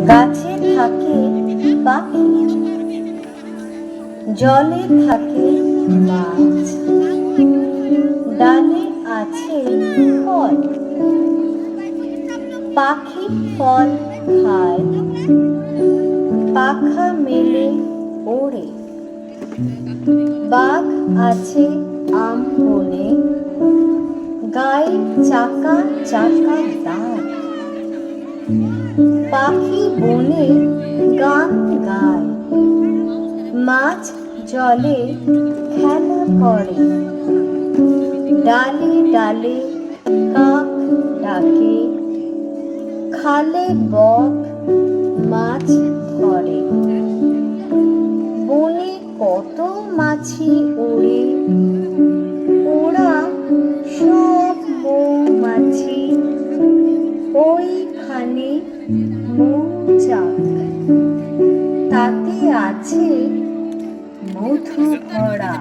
গাছে থাকে পাখি, জলে থাকে মাছ, ডালে আছে ফল। পাখি ফল খায়, পাখা মেলে ওড়ে। বাঘ আছে আম বনে, গায়ে চাকা চাকা দাঁত। পাখি বনে গান গায়, মাছ জলে খেলা করে। ডালে ডালে কাক ডাকে, খালে বক মাছ ধরে। বনে কত মাছি ওড়ে, ওরা সব মৌমাছি। ওইখানে মৌচাক, তাতে আছে মধু ভরা।